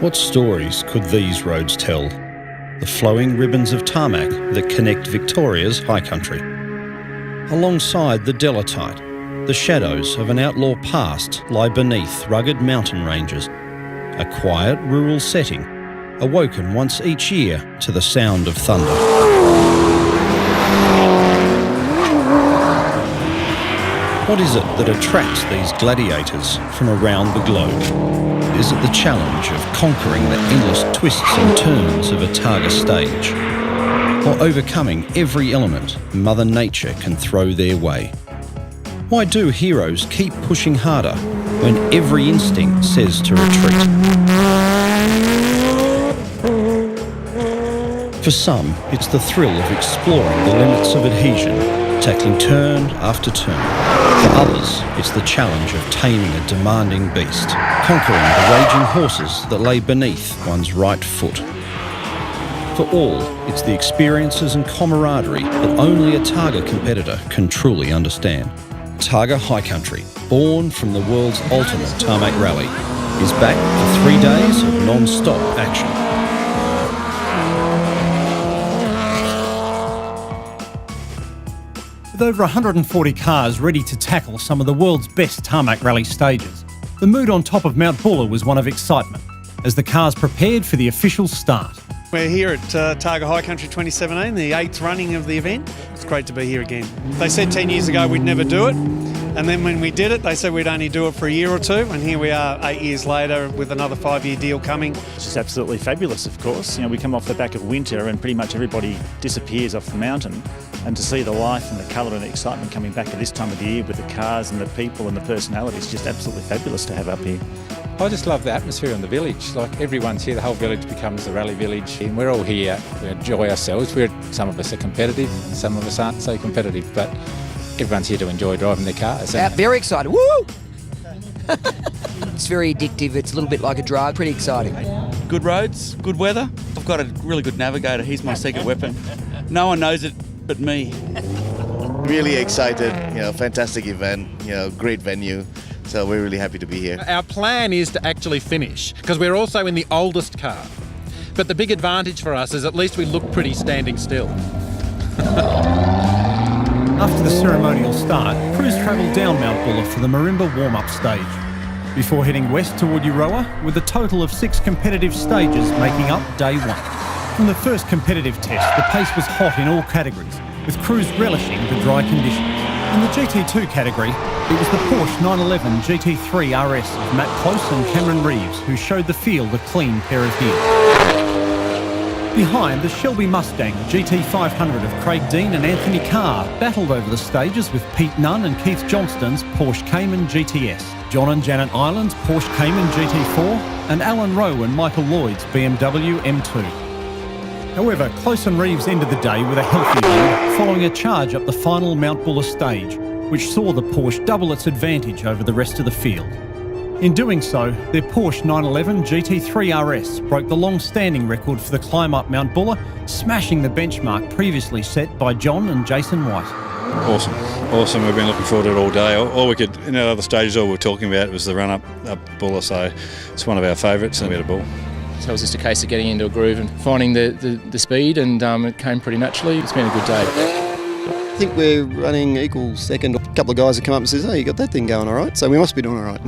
What stories could these roads tell? The flowing ribbons of tarmac that connect Victoria's High Country. Alongside the Delatite, the shadows of an outlaw past lie beneath rugged mountain ranges. A quiet rural setting, awoken once each year to the sound of thunder. What is it that attracts these gladiators from around the globe? Is it the challenge of conquering the endless twists and turns of a Targa stage? Or overcoming every element Mother Nature can throw their way? Why do heroes keep pushing harder when every instinct says to retreat? For some, it's the thrill of exploring the limits of adhesion, tackling turn after turn. For others, it's the challenge of taming a demanding beast, conquering the raging horses that lay beneath one's right foot. For all, it's the experiences and camaraderie that only a Targa competitor can truly understand. Targa High Country, born from the world's ultimate tarmac rally, is back for 3 days of non-stop action. With over 140 cars ready to tackle some of the world's best tarmac rally stages, the mood on top of Mount Buller was one of excitement as the cars prepared for the official start. We're here at Targa High Country 2017, the 8th running of the event. It's great to be here again. They said 10 years ago we'd never do it, and then when we did it, they said we'd only do it for a year or two, and here we are 8 years later with another 5-year deal coming. It's just absolutely fabulous, of course. You know, we come off the back of winter and pretty much everybody disappears off the mountain, and to see the life and the colour and the excitement coming back at this time of the year with the cars and the people and the personality is just absolutely fabulous to have up here. I just love the atmosphere in the village. Like, everyone's here, the whole village becomes the rally village, and we're all here to enjoy ourselves. Some of us are competitive, some of us aren't so competitive, but everyone's here to enjoy driving their cars. Very excited. Woo! It's very addictive. It's a little bit like a drug. Pretty exciting. Good roads, good weather. I've got a really good navigator. He's my secret weapon. No one knows it but me. Really excited. Fantastic event. Great venue. So we're really happy to be here. Our plan is to actually finish because we're also in the oldest car. But the big advantage for us is at least we look pretty standing still. After the ceremonial start, crews travelled down Mount Buller for the Marimba warm-up stage, before heading west toward Euroa with a total of 6 competitive stages making up day 1. From the first competitive test, the pace was hot in all categories, with crews relishing the dry conditions. In the GT2 category, it was the Porsche 911 GT3 RS of Matt Close and Cameron Reeves who showed the field a clean pair of heels. Behind, the Shelby Mustang GT500 of Craig Dean and Anthony Carr battled over the stages with Pete Nunn and Keith Johnston's Porsche Cayman GTS, John and Janet Ireland's Porsche Cayman GT4, and Alan Rowe and Michael Lloyd's BMW M2. However, Close and Reeves ended the day with a healthy lead following a charge up the final Mount Buller stage, which saw the Porsche double its advantage over the rest of the field. In doing so, their Porsche 911 GT3 RS broke the long-standing record for the climb up Mount Buller, smashing the benchmark previously set by John and Jason White. Awesome. We've been looking forward to it all day. All we could, in our other stages, all we were talking about was the run up Buller, so it's one of our favourites and we had a ball. So it was just a case of getting into a groove and finding the speed, and it came pretty naturally. It's been a good day. I think we're running equal second. A couple of guys have come up and says, "Hey, you got that thing going all right," so we must be doing all right.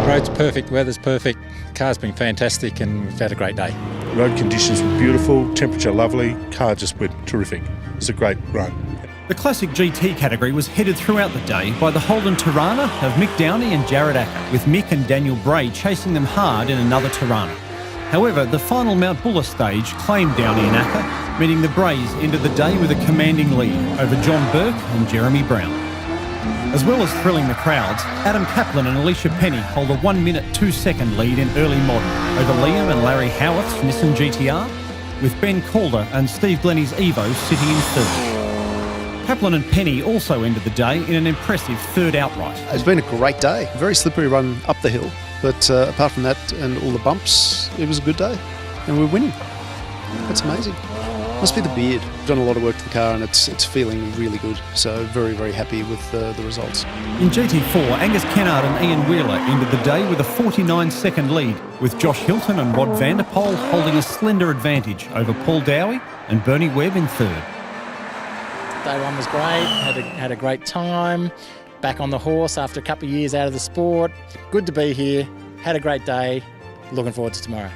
Road's perfect, weather's perfect, car's been fantastic, and we've had a great day. Road conditions were beautiful, temperature lovely, car just went terrific. It's a great run. The Classic GT category was headed throughout the day by the Holden Tirana of Mick Downey and Jared Acker, with Mick and Daniel Bray chasing them hard in another Tirana. However, the final Mount Buller stage claimed Downey and Acker, meaning the Brays ended the day with a commanding lead over John Burke and Jeremy Brown. As well as thrilling the crowds, Adam Kaplan and Alicia Penny hold a 1-minute 2-second lead in early modern over Liam and Larry Howarth's Nissan GTR, with Ben Calder and Steve Glennie's Evo sitting in third. Kaplan and Penny also ended the day in an impressive third outright. It's been a great day. Very slippery run up the hill, but apart from that and all the bumps, it was a good day, and we're winning. That's amazing. Must be the beard. I've done a lot of work to the car and it's feeling really good. So very, very happy with the results. In GT4, Angus Kennard and Ian Wheeler ended the day with a 49-second lead, with Josh Hilton and Rod Vanderpoel holding a slender advantage over Paul Dowie and Bernie Webb in third. Day one was great, had a great time, back on the horse after a couple of years out of the sport. Good to be here, had a great day, looking forward to tomorrow.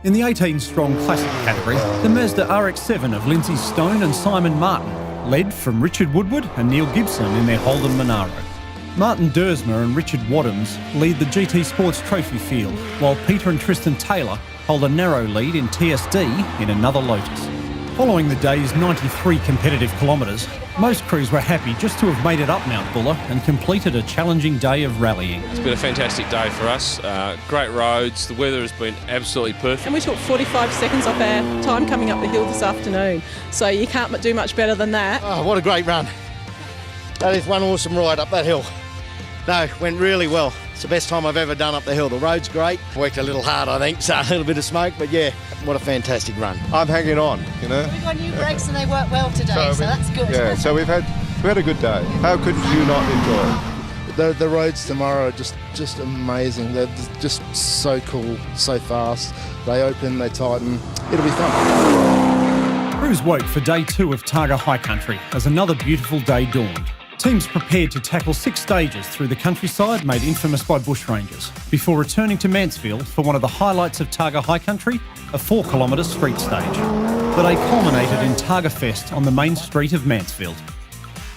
In the 18-strong classic category, the Mazda RX-7 of Lindsay Stone and Simon Martin led from Richard Woodward and Neil Gibson in their Holden Monaro. Martin Dersmer and Richard Wadhams lead the GT Sports Trophy field, while Peter and Tristan Taylor hold a narrow lead in TSD in another Lotus. Following the day's 93 competitive kilometres, most crews were happy just to have made it up Mount Buller and completed a challenging day of rallying. It's been a fantastic day for us. Great roads, the weather has been absolutely perfect. And we took 45 seconds off our time coming up the hill this afternoon, so you can't do much better than that. Oh, what a great run. That is one awesome ride up that hill. No, went really well. It's the best time I've ever done up the hill. The road's great. Worked a little hard, I think, so a little bit of smoke, but yeah, what a fantastic run. I'm hanging on, you know. We've got new brakes and they work well today, so that's good. Yeah, so we've had a good day. How could you not enjoy it? The roads tomorrow are just amazing. They're just so cool, so fast. They open, they tighten. It'll be fun. Crews woke for day 2 of Targa High Country as another beautiful day dawned. Teams prepared to tackle 6 stages through the countryside made infamous by bushrangers, before returning to Mansfield for one of the highlights of Targa High Country, a 4-kilometre street stage. The day culminated in Targa Fest on the main street of Mansfield.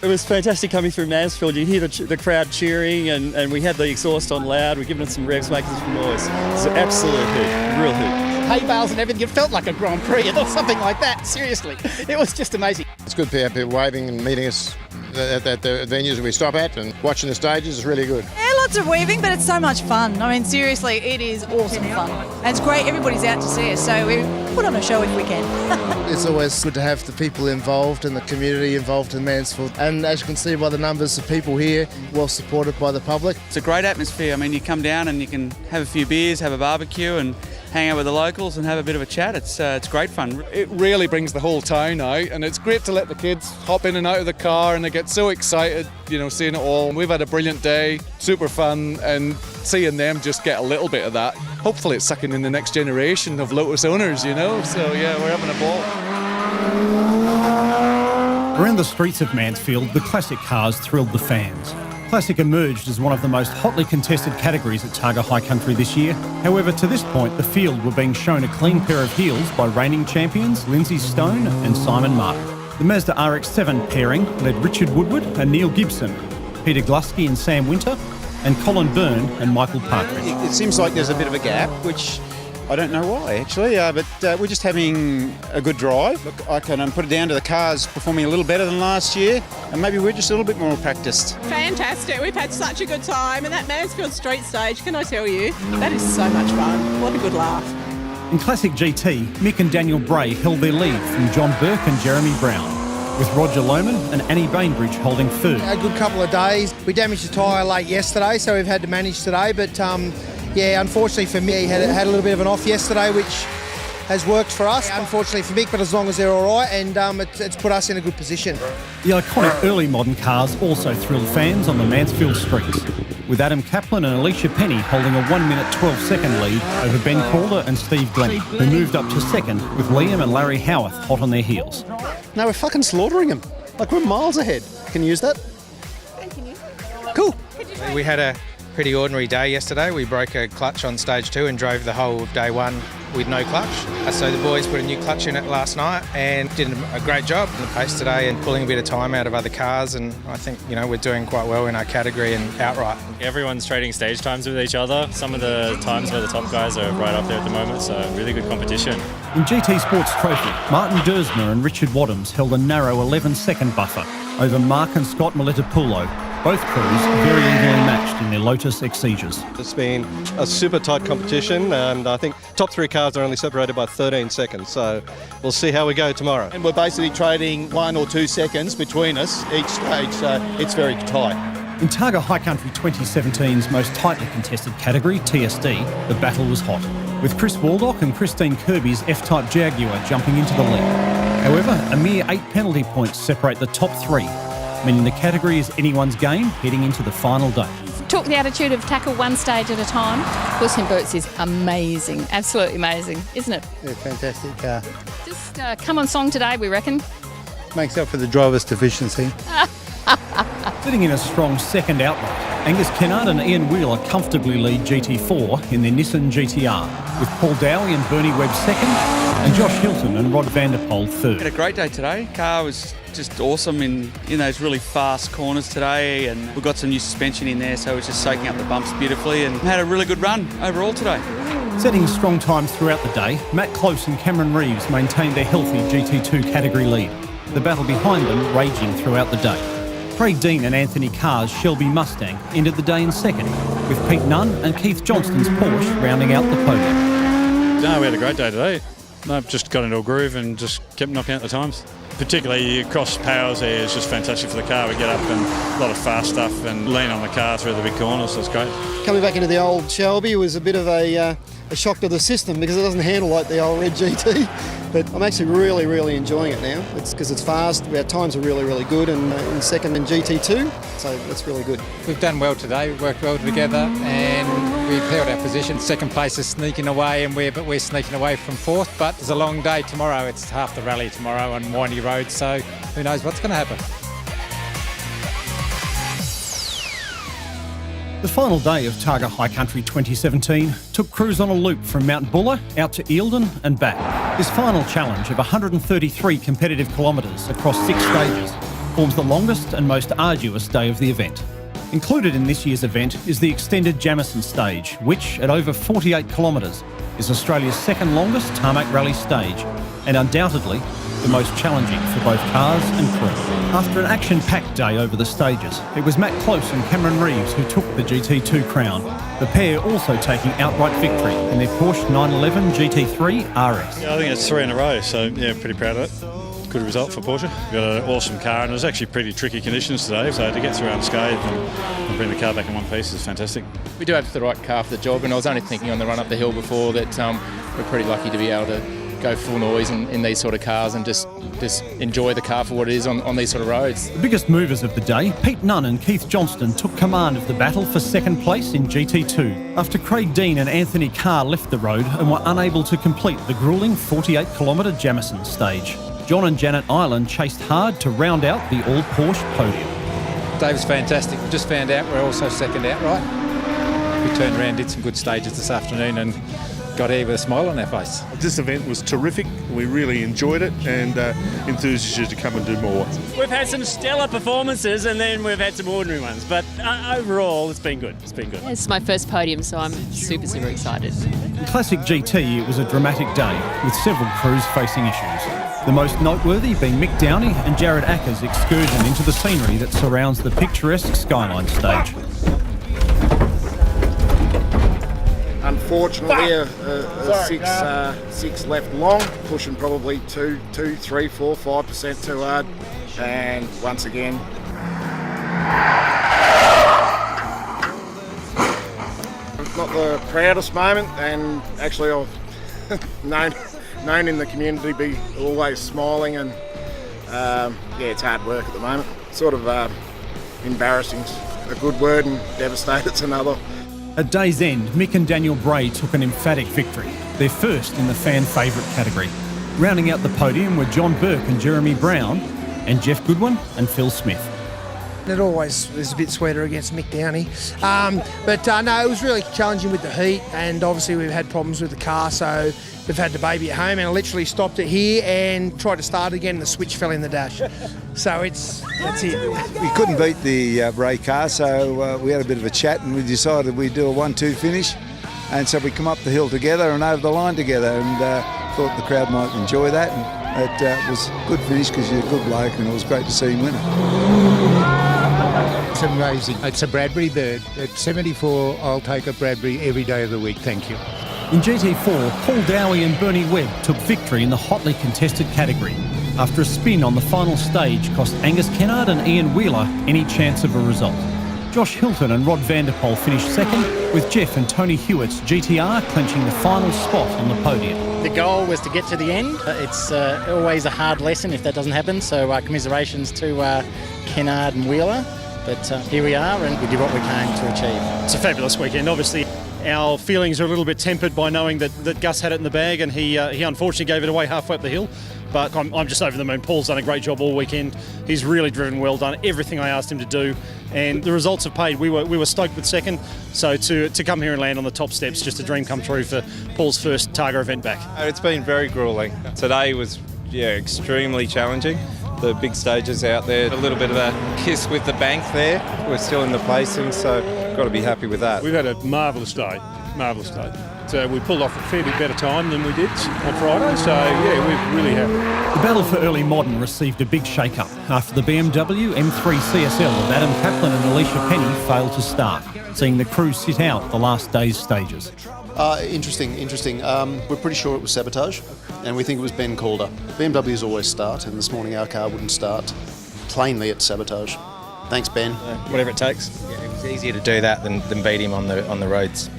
It was fantastic coming through Mansfield. You hear the crowd cheering and we had the exhaust on loud. We're giving it some revs, making some noise. It's an absolute hoot, real hoot. Hay bales and everything, it felt like a Grand Prix or something like that, seriously. It was just amazing. It's good to have people waving and meeting us at the venues that we stop at, and watching the stages is really good. Yeah, lots of weaving, but it's so much fun. I mean, seriously, it is awesome fun. And it's great, everybody's out to see us, so we put on a show if we can. It's always good to have the people involved and the community involved in Mansfield. And as you can see by the numbers of people here, well supported by the public. It's a great atmosphere. I mean, you come down and you can have a few beers, have a barbecue and hang out with the locals and have a bit of a chat. It's great fun. It really brings the whole town out, and it's great to let the kids hop in and out of the car and they get so excited, you know, seeing it all. We've had a brilliant day, super fun, and seeing them just get a little bit of that. Hopefully it's sucking in the next generation of Lotus owners, you know, so yeah, we're having a ball. Around the streets of Mansfield, the classic cars thrilled the fans. Classic emerged as one of the most hotly contested categories at Targa High Country this year. However, to this point, the field were being shown a clean pair of heels by reigning champions Lindsay Stone and Simon Martin. The Mazda RX-7 pairing led Richard Woodward and Neil Gibson, Peter Glusky and Sam Winter, and Colin Byrne and Michael Partridge. It seems like there's a bit of a gap, which I don't know why actually, but we're just having a good drive. Look, I can put it down to the cars performing a little better than last year, and maybe we're just a little bit more practiced. Fantastic, we've had such a good time, and that Mansfield street stage, can I tell you, that is so much fun. What a good laugh. In Classic GT, Mick and Daniel Bray held their lead from John Burke and Jeremy Brown, with Roger Lohman and Annie Bainbridge holding third. A good couple of days. We damaged the tyre late yesterday, so we've had to manage today, but yeah, unfortunately for me, he had a little bit of an off yesterday, which has worked for us. Unfortunately for Mick, but as long as they're all right, and it's put us in a good position. The iconic early modern cars also thrilled fans on the Mansfield streets, with Adam Kaplan and Alicia Penny holding a 1-minute 12-second lead over Ben Calder and Steve Glennie, who moved up to second, with Liam and Larry Howarth hot on their heels. No, we're fucking slaughtering them. Like, we're miles ahead. Can you use that? Cool. We had a pretty ordinary day yesterday. We broke a clutch on stage 2 and drove the whole of day 1 with no clutch. So the boys put a new clutch in it last night and did a great job in the pace today and pulling a bit of time out of other cars, and I think, you know, we're doing quite well in our category and outright. Everyone's trading stage times with each other. Some of the times where the top guys are right up there at the moment, so really good competition. In GT Sports Trophy, Martin Dersmer and Richard Wadhams held a narrow 11-second buffer over Mark and Scott Mileta-Pulo, both crews very evenly matched in their Lotus Exeges. It's been a super tight competition, and I think top 3 cars are only separated by 13 seconds, so we'll see how we go tomorrow. And we're basically trading 1 or 2 seconds between us each stage, so it's very tight. In Targa High Country 2017's most tightly contested category, TSD, the battle was hot, with Chris Waldock and Christine Kirby's F-Type Jaguar jumping into the lead. However, a mere 8 penalty points separate the top 3, meaning the category is anyone's game heading into the final day. Took the attitude of tackle one stage at a time. Puss in Boots is amazing, absolutely amazing, isn't it? Yeah, fantastic car. Just come on song today, we reckon. Makes up for the driver's deficiency. Sitting in a strong second outright, Angus Kennard and Ian Wheeler comfortably lead GT4 in their Nissan GTR, with Paul Dowie and Bernie Webb second, and Josh Hilton and Rod Vanderpoel third. Had a great day today. Car was just awesome in those really fast corners today, and we've got some new suspension in there, so it was just soaking up the bumps beautifully, and had a really good run overall today. Setting strong times throughout the day, Matt Close and Cameron Reeves maintained their healthy GT2 category lead, the battle behind them raging throughout the day. Craig Dean and Anthony Carr's Shelby Mustang ended the day in second, with Pete Nunn and Keith Johnston's Porsche rounding out the podium. No, we had a great day today. I've just got into a groove and just kept knocking out the times. Particularly across powers there is just fantastic for the car. We get up and a lot of fast stuff and lean on the car through the big corners, so it's great. Coming back into the old Shelby was a bit of a shock to the system because it doesn't handle like the old red GT. But I'm actually really enjoying it now. It's because it's fast. Our times are really good, and in second in GT2, so that's really good. We've done well today. We worked well together, and we've held our position. Second place is sneaking away, but we're sneaking away from fourth. But it's a long day tomorrow. It's half the rally tomorrow on windy roads, so who knows what's going to happen. The final day of Targa High Country 2017 took crews on a loop from Mount Buller out to Eildon and back. This final challenge of 133 competitive kilometres across 6 stages forms the longest and most arduous day of the event. Included in this year's event is the extended Jamison stage, which, at over 48 kilometres, is Australia's second longest tarmac rally stage, and undoubtedly the most challenging for both cars and crew. After an action-packed day over the stages, it was Matt Close and Cameron Reeves who took the GT2 crown, the pair also taking outright victory in their Porsche 911 GT3 RS. Yeah, I think it's 3 in a row, so yeah, pretty proud of it. Good result for Porsche. We've got an awesome car, and it was actually pretty tricky conditions today, so to get through unscathed and bring the car back in one piece is fantastic. We do have the right car for the job, and I was only thinking on the run up the hill before that we're pretty lucky to be able to go full noise in these sort of cars and just enjoy the car for what it is on these sort of roads. The biggest movers of the day, Pete Nunn and Keith Johnston, took command of the battle for second place in GT2 after Craig Dean and Anthony Carr left the road and were unable to complete the gruelling 48-kilometre Jamison stage. John and Janet Ireland chased hard to round out the all-Porsche podium. Day was fantastic. We just found out we're also second outright. We turned around, did some good stages this afternoon, and got here with a smile on our face. This event was terrific. We really enjoyed it and enthused you to come and do more. We've had some stellar performances and then we've had some ordinary ones, but overall it's been good. It's been good. It's my first podium, so I'm super excited. In Classic GT, it was a dramatic day with several crews facing issues. The most noteworthy being Mick Downey and Jared Acker's excursion into the scenery that surrounds the picturesque Skyline stage. Unfortunately, six left long, pushing probably 2, 3, 4, 5% too hard, and once again, not the proudest moment. And actually, I've known in the community to be always smiling, and yeah, it's hard work at the moment. Sort of embarrassing's a good word, and devastated's another. At day's end, Mick and Daniel Bray took an emphatic victory, their first in the fan favourite category. Rounding out the podium were John Burke and Jeremy Brown, and Jeff Goodwin and Phil Smith. It always is a bit sweeter against Mick Downey. But no, it was really challenging with the heat, and obviously we've had problems with the car, so we've had the baby at home, and I literally stopped it here and tried to start again, and the switch fell in the dash. So that's it. We couldn't beat the Bray car, so we had a bit of a chat, and we decided we'd do a 1-2 finish. And so we come up the hill together and over the line together, and thought the crowd might enjoy that. And it was a good finish because you're a good bloke, and it was great to see him win it. It's amazing. It's a Bradbury bird. At 74, I'll take a Bradbury every day of the week. Thank you. In GT4, Paul Dowie and Bernie Webb took victory in the hotly contested category after a spin on the final stage cost Angus Kennard and Ian Wheeler any chance of a result. Josh Hilton and Rod Vanderpoel finished second, with Jeff and Tony Hewitt's GTR clenching the final spot on the podium. The goal was to get to the end. It's always a hard lesson if that doesn't happen, so commiserations to Kennard and Wheeler. But here we are, and we did what we came to achieve. It's a fabulous weekend. Obviously, our feelings are a little bit tempered by knowing that Gus had it in the bag, and he unfortunately gave it away halfway up the hill. But I'm just over the moon. Paul's done a great job all weekend. He's really driven well, done everything I asked him to do, and the results have paid. We were stoked with second, so to come here and land on the top steps, just a dream come true for Paul's first Targa event back. It's been very gruelling. Today was extremely challenging. The big stages out there, a little bit of a kiss with the bank there. We're still in the placing, so got to be happy with that. We've had a marvellous day, marvellous day. So we pulled off a fair bit better time than we did on Friday, so we're really happy. The battle for early modern received a big shake-up after the BMW M3 CSL of Adam Kaplan and Alicia Penny failed to start, seeing the crew sit out the last day's stages. Interesting. We're pretty sure it was sabotage, and we think it was Ben Calder. BMWs always start, and this morning our car wouldn't start. Plainly, it's sabotage. Thanks, Ben. Whatever it takes. Yeah, it was easier to do that than beat him on the roads.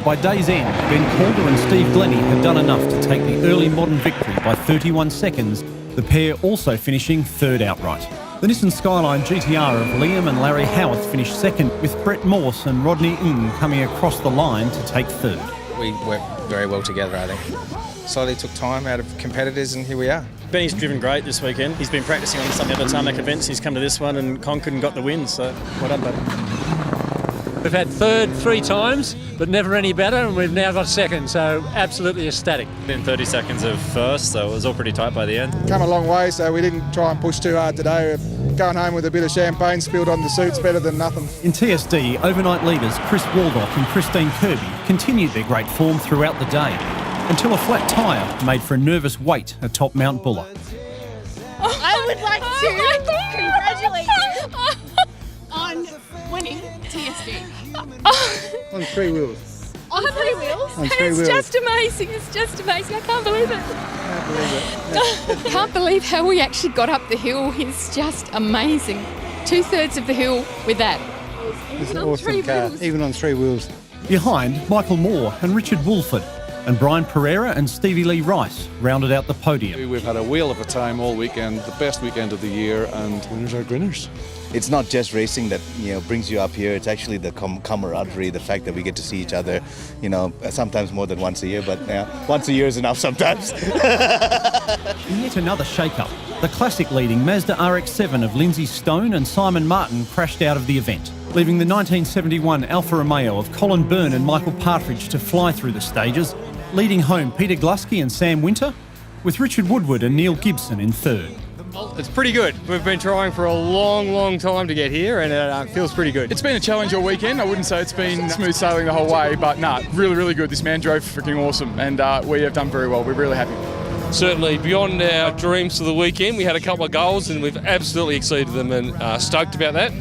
By day's end, Ben Calder and Steve Glennie had done enough to take the early modern victory by 31 seconds, the pair also finishing third outright. The Nissan Skyline GTR of Liam and Larry Howarth finished second, with Brett Morse and Rodney Ng coming across the line to take third. We worked very well together, I think. Slowly took time out of competitors, and here we are. Benny's driven great this weekend. He's been practicing on some of the other tarmac events. He's come to this one and conquered and got the win, so well done, buddy. We've had third 3 times, but never any better, and we've now got second, so absolutely ecstatic. In 30 seconds of first, so it was all pretty tight by the end. Come a long way, so we didn't try and push too hard today. We're going home with a bit of champagne spilled on the suits, better than nothing. In TSD, overnight leaders Chris Waldock and Christine Kirby continued their great form throughout the day, until a flat tyre made for a nervous wait atop Mount Buller. I would like to congratulate you on winning TSD. On 3 wheels. On 3 wheels? On 3 wheels. It's just amazing. It's just amazing. I can't believe it. I can't believe how we actually got up the hill. It's just amazing. 2/3 of the hill with that. It's an awesome car, even on 3 wheels. Behind, Michael Moore and Richard Woolford, and Brian Pereira and Stevie Lee Rice rounded out the podium. We've had a whale of a time all weekend, the best weekend of the year, and winners are grinners. It's not just racing that brings you up here. It's actually the camaraderie, the fact that we get to see each other, sometimes more than once a year, but once a year is enough sometimes. In yet another shake-up, the classic leading Mazda RX-7 of Lindsay Stone and Simon Martin crashed out of the event, leaving the 1971 Alfa Romeo of Colin Byrne and Michael Partridge to fly through the stages, leading home Peter Glusky and Sam Winter, with Richard Woodward and Neil Gibson in third. It's pretty good. We've been trying for a long time to get here, and it feels pretty good. It's been a challenge all weekend. I wouldn't say it's been smooth sailing the whole way, but really good. This man drove freaking awesome, and we have done very well. We're really happy. Certainly, beyond our dreams for the weekend, we had a couple of goals, and we've absolutely exceeded them, and stoked about that.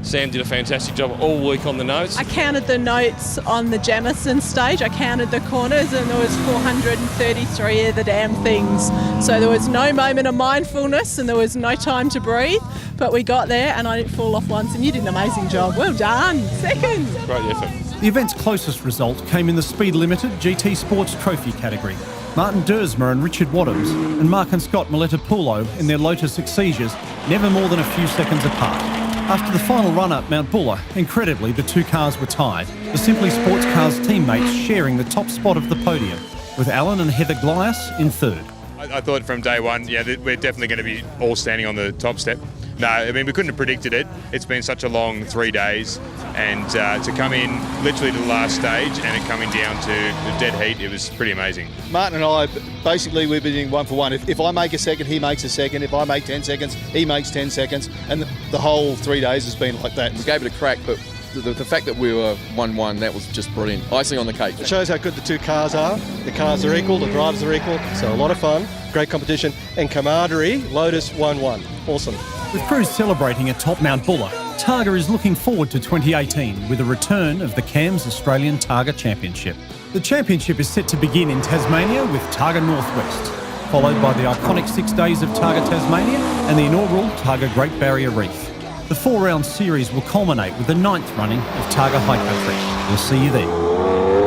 Sam did a fantastic job all week on the notes. I counted the notes on the Jamison stage. I counted the corners, and there was 433 of the damn things. So there was no moment of mindfulness, and there was no time to breathe. But we got there, and I didn't fall off once. And you did an amazing job. Well done. Second. Great effort. The event's closest result came in the Speed Limited GT Sports Trophy category. Martin Dersmer and Richard Wadhams and Mark and Scott Melitapulo in their Lotus Exesias, never more than a few seconds apart. After the final run up Mount Buller, incredibly the two cars were tied, the Simply Sports Cars teammates sharing the top spot of the podium, with Alan and Heather Glias in third. I thought from day one, we're definitely going to be all standing on the top step. No, I mean, we couldn't have predicted it. It's been such a long 3 days, and to come in literally to the last stage and it coming down to the dead heat, it was pretty amazing. Martin and I, basically, we've been doing 1 for 1. If I make a second, he makes a second. If I make 10 seconds, he makes 10 seconds. And the whole 3 days has been like that. We gave it a crack, but the fact that we were 1-1, that was just brilliant. Icing on the cake. It shows how good the two cars are. The cars are equal, the drivers are equal, so a lot of fun, great competition, and camaraderie. Lotus 1-1. Awesome. With crews celebrating atop Mount Buller, Targa is looking forward to 2018 with a return of the CAMS Australian Targa Championship. The championship is set to begin in Tasmania with Targa Northwest, followed by the iconic 6 days of Targa Tasmania and the inaugural Targa Great Barrier Reef. The 4-round series will culminate with the 9th running of Targa High Country. We'll see you there.